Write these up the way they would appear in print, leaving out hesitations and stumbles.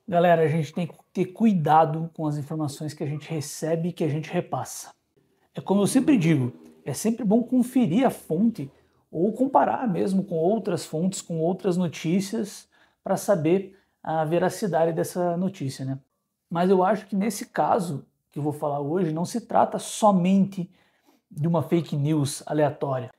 Galera, a gente tem que ter cuidado com as informações que a gente recebe e que a gente repassa. É como eu sempre digo, é sempre bom conferir a fonte ou comparar mesmo com outras fontes, com outras notícias, para saber a veracidade dessa notícia, né? Mas eu acho que nesse caso que eu vou falar hoje, não se trata somente de uma fake news aleatória.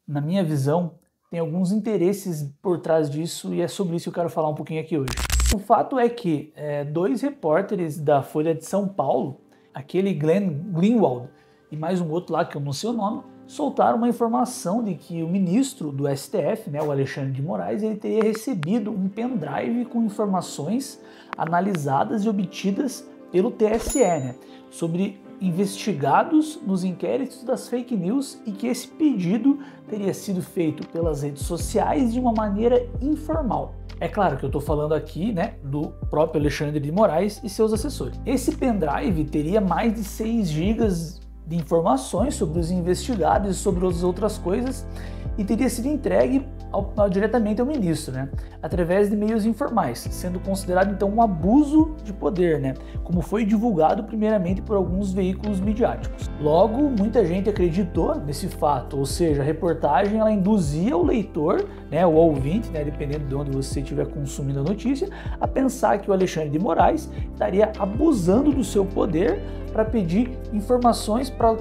Na minha visão, tem alguns interesses por trás disso e é sobre isso que eu quero falar um pouquinho aqui hoje. O fato é que dois repórteres da Folha de São Paulo, aquele Glenn Greenwald e mais um outro lá que eu não sei o nome, soltaram uma informação de que o ministro do STF, né, o Alexandre de Moraes, ele teria recebido um pendrive com informações analisadas e obtidas pelo TSE, né, sobre investigados nos inquéritos das fake news e que esse pedido teria sido feito pelas redes sociais de uma maneira informal. É claro que eu estou falando aqui, né, do próprio Alexandre de Moraes e seus assessores. Esse pendrive teria mais de 6 GB de informações sobre os investigados e sobre as outras coisas e teria sido entregue diretamente ao ministro, né, através de meios informais, sendo considerado então um abuso de poder, né, como foi divulgado primeiramente por alguns veículos midiáticos. Logo, muita gente acreditou nesse fato, ou seja, a reportagem ela induzia o leitor, né, o ouvinte, né, dependendo de onde você estiver consumindo a notícia, a pensar que o Alexandre de Moraes estaria abusando do seu poder para pedir informações para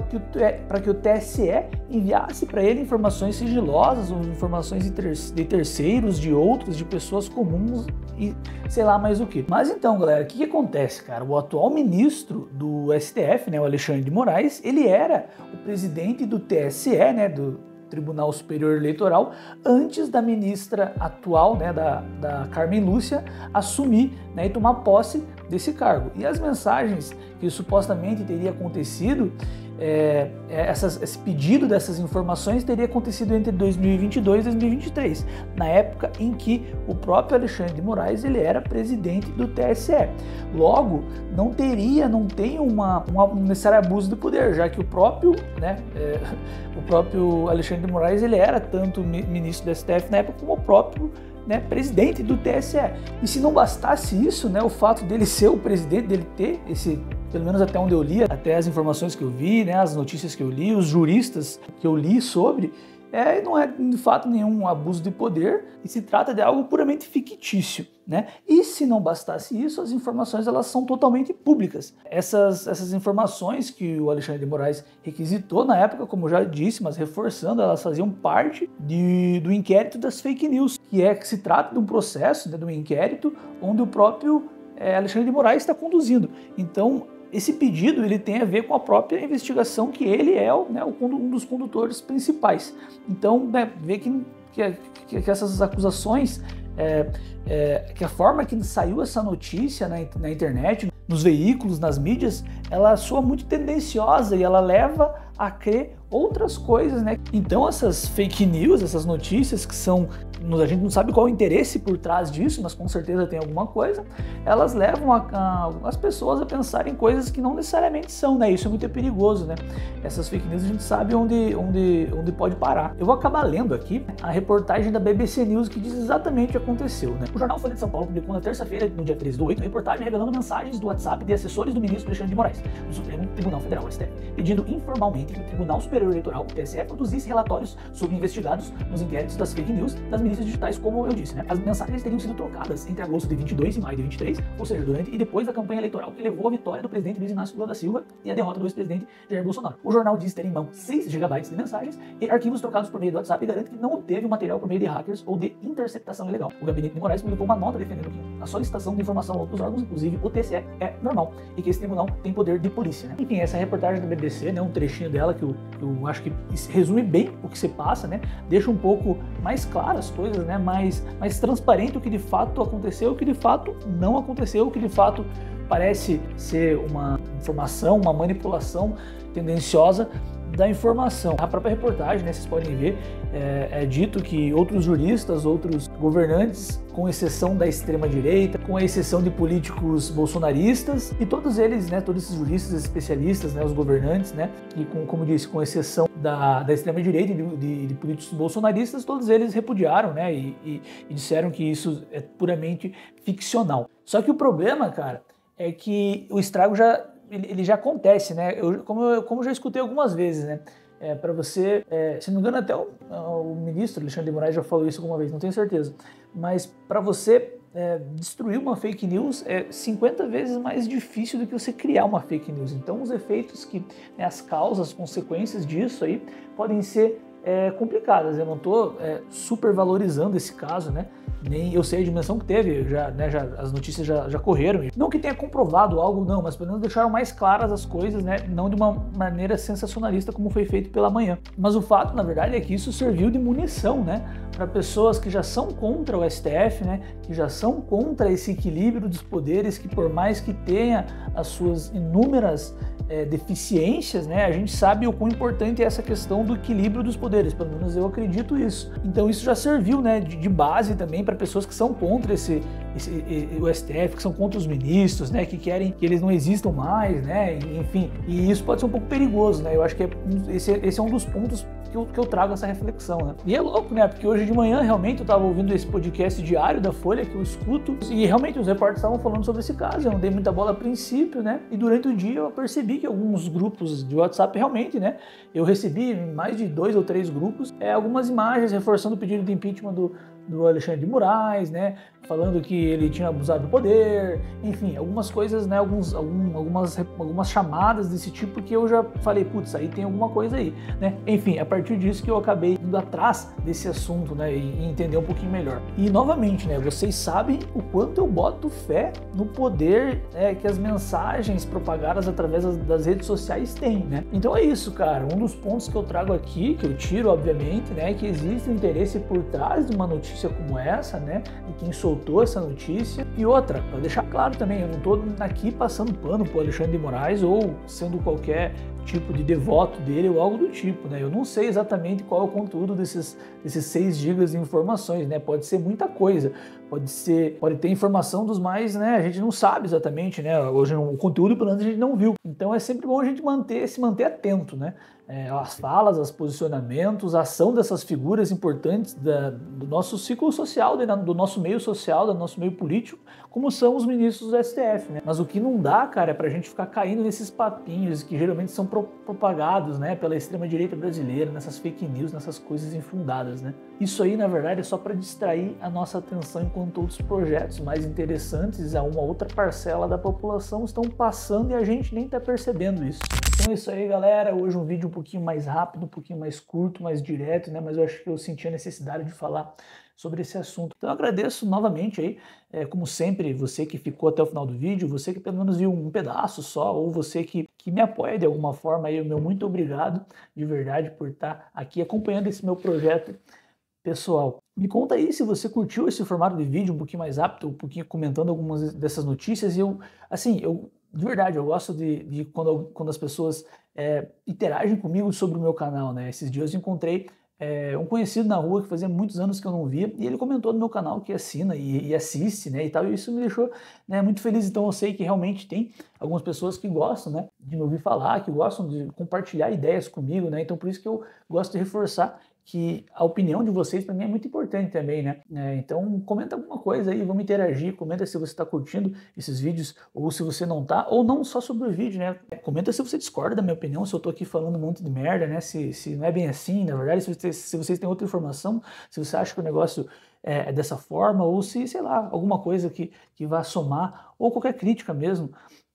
que o TSE enviasse para ele informações sigilosas ou informações de terceiros, de outros, de pessoas comuns e sei lá mais o que. Mas então, galera, o que acontece, cara? O atual ministro do STF, né, o Alexandre de Moraes, ele era o presidente do TSE, né, do Tribunal Superior Eleitoral, antes da ministra atual, né, da Carmen Lúcia, assumir, né, e tomar posse desse cargo. E as mensagens que supostamente teria acontecido, esse pedido dessas informações teria acontecido entre 2022 e 2023, na época em que o próprio Alexandre de Moraes ele era presidente do TSE. Logo, não tem um necessário abuso do poder, já que o próprio Alexandre de Moraes ele era tanto ministro do STF na época como o próprio, né, presidente do TSE. E se não bastasse isso, né, o fato dele ser o presidente, dele ter esse, pelo menos até onde eu li, até as informações que eu vi, né, as notícias que eu li, os juristas que eu li sobre, não é de fato nenhum abuso de poder e se trata de algo puramente fictício, né? E se não bastasse isso, as informações elas são totalmente públicas. Essas informações que o Alexandre de Moraes requisitou na época, como eu já disse, mas reforçando, elas faziam parte do inquérito das fake news, que se trata de um processo, né, de um inquérito onde o próprio Alexandre de Moraes está conduzindo. Então, esse pedido ele tem a ver com a própria investigação que ele é um dos condutores principais. Então, né, vê que essas acusações, que a forma que saiu essa notícia na internet, nos veículos, nas mídias, ela soa muito tendenciosa e ela leva a crer outras coisas, né? Então essas fake news, essas notícias que são, a gente não sabe qual é o interesse por trás disso, mas com certeza tem alguma coisa, elas levam as pessoas a pensarem coisas que não necessariamente são, né? Isso é muito perigoso, né? Essas fake news a gente sabe onde pode parar. Eu vou acabar lendo aqui a reportagem da BBC News que diz exatamente o que aconteceu, né? O jornal Folha de São Paulo publicou na terça-feira, no dia 13/8, reportagem revelando mensagens do WhatsApp de assessores do ministro Alexandre de Moraes, do Supremo Tribunal Federal, STF, pedindo informalmente que o Tribunal Superior Eleitoral, o TSE, produzisse relatórios sobre investigados nos inquéritos das fake news das milícias digitais, como eu disse, né? As mensagens teriam sido trocadas entre agosto de 22 e maio de 23, ou seja, durante e depois da campanha eleitoral que levou à vitória do presidente Luiz Inácio Lula da Silva e a derrota do ex-presidente Jair Bolsonaro. O jornal diz ter em mão 6 GB de mensagens e arquivos trocados por meio do WhatsApp e garante que não obteve o material por meio de hackers ou de interceptação ilegal. O gabinete de Moraes publicou uma nota defendendo que a solicitação de informação a outros órgãos, inclusive o TSE, é normal e que esse tribunal tem poder de polícia, né? Enfim, essa reportagem da BBC, né, um trechinho dela que eu acho que resume bem o que se passa, né? Deixa um pouco mais claras as coisas, né? Mais transparente o que de fato aconteceu, o que de fato não aconteceu, o que de fato parece ser uma informação, uma manipulação tendenciosa da informação. A própria reportagem, né, vocês podem ver, é dito que outros juristas, outros governantes, com exceção da extrema-direita, com a exceção de políticos bolsonaristas, e todos eles, né, todos esses juristas, especialistas, né, os governantes, né, e como disse, com exceção da extrema-direita e de políticos bolsonaristas, todos eles repudiaram, né, e disseram que isso é puramente ficcional. Só que o problema, cara, é que o estrago ele já acontece, né? Como eu já escutei algumas vezes, né? Para você, se não me engano, até o ministro Alexandre de Moraes já falou isso alguma vez, não tenho certeza, mas para você destruir uma fake news é 50 vezes mais difícil do que você criar uma fake news. Então os efeitos né, as causas, as consequências disso aí podem ser complicadas. Eu não estou super valorizando esse caso, né? Nem eu sei a dimensão que teve, as notícias já correram. Não que tenha comprovado algo, não, mas pelo menos deixaram mais claras as coisas, né? Não de uma maneira sensacionalista como foi feito pela manhã. Mas o fato, na verdade, é que isso serviu de munição, né? Para pessoas que já são contra o STF, né? Que já são contra esse equilíbrio dos poderes, que por mais que tenha as suas inúmeras deficiências, né? A gente sabe o quão importante é essa questão do equilíbrio dos poderes, pelo menos eu acredito isso. Então isso já serviu, né, de base também para pessoas que são contra o STF, que são contra os ministros, né, que querem que eles não existam mais, né, enfim. E isso pode ser um pouco perigoso, né? Eu acho que esse é um dos pontos que eu trago essa reflexão, né? E é louco, né? Porque hoje de manhã, realmente, eu estava ouvindo esse podcast diário da Folha, que eu escuto, e realmente os repórteres estavam falando sobre esse caso. Eu não dei muita bola a princípio, né? E durante o dia eu percebi que alguns grupos de WhatsApp, realmente, né? Eu recebi em mais de 2 ou 3 grupos algumas imagens reforçando o pedido de impeachment do Alexandre de Moraes, né? Falando que ele tinha abusado do poder, enfim, algumas coisas, né? Algumas chamadas desse tipo que eu já falei, putz, aí tem alguma coisa aí, né? Enfim, a partir disso que eu acabei indo atrás desse assunto, né? E entender um pouquinho melhor. E novamente, né? Vocês sabem o quanto eu boto fé no poder que as mensagens propagadas através das redes sociais têm, né? Então é isso, cara. Um dos pontos que eu trago aqui, que eu tiro, obviamente, né? É que existe um interesse por trás de uma notícia como essa, né? De quem soltou essa notícia. E outra, para deixar claro também, eu não estou aqui passando pano pro Alexandre de Moraes ou sendo qualquer tipo de devoto dele ou algo do tipo, né? Eu não sei exatamente qual é o conteúdo desses 6 gigas de informações, né? Pode ser muita coisa, pode ter informação dos mais, né? A gente não sabe exatamente, né? Hoje o conteúdo, pelo menos, a gente não viu. Então é sempre bom a gente se manter atento, né? As falas, os posicionamentos, a ação dessas figuras importantes do nosso ciclo social, do nosso meio social, do nosso meio político, como são os ministros do STF, né? Mas o que não dá, cara, é pra gente ficar caindo nesses papinhos que geralmente são propagados, né, pela extrema-direita brasileira, nessas fake news, nessas coisas infundadas, né? Isso aí, na verdade, é só para distrair a nossa atenção enquanto outros projetos mais interessantes a uma outra parcela da população estão passando e a gente nem tá percebendo isso. Então é isso aí, galera. Hoje um vídeo um pouquinho mais rápido, um pouquinho mais curto, mais direto, né? Mas eu acho que eu senti a necessidade de falar sobre esse assunto. Então eu agradeço novamente aí, como sempre, você que ficou até o final do vídeo, você que pelo menos viu um pedaço só, ou você que me apoia de alguma forma, aí, o meu muito obrigado de verdade por estar aqui acompanhando esse meu projeto pessoal. Me conta aí se você curtiu esse formato de vídeo um pouquinho mais rápido, um pouquinho comentando algumas dessas notícias. E de verdade, eu gosto de quando as pessoas interagem comigo sobre o meu canal, né? Esses dias eu encontrei um conhecido na rua que fazia muitos anos que eu não via, e ele comentou no meu canal que assina e assiste, né, e tal, e isso me deixou, né, muito feliz. Então eu sei que realmente tem algumas pessoas que gostam, né, de me ouvir falar, que gostam de compartilhar ideias comigo, né, então por isso que eu gosto de reforçar que a opinião de vocês para mim é muito importante também, né? Então comenta alguma coisa aí, vamos interagir, comenta se você está curtindo esses vídeos ou se você não tá, ou não só sobre o vídeo, né? Comenta se você discorda da minha opinião, se eu tô aqui falando um monte de merda, né? Se não é bem assim, na verdade, se vocês têm outra informação, se você acha que o negócio é dessa forma, ou se, sei lá, alguma coisa que vá somar, ou qualquer crítica mesmo.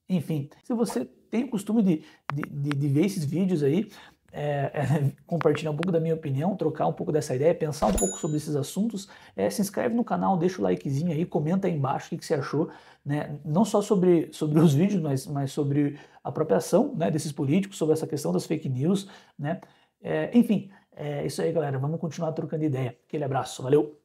Enfim, se você tem o costume de ver esses vídeos aí, compartilhar um pouco da minha opinião, trocar um pouco dessa ideia, pensar um pouco sobre esses assuntos, se inscreve no canal, deixa o likezinho aí, comenta aí embaixo o que você achou, né? Não só sobre os vídeos, mas sobre a própria ação, né, desses políticos, sobre essa questão das fake news, né? Enfim, é isso aí, galera, vamos continuar trocando ideia. Aquele abraço, valeu!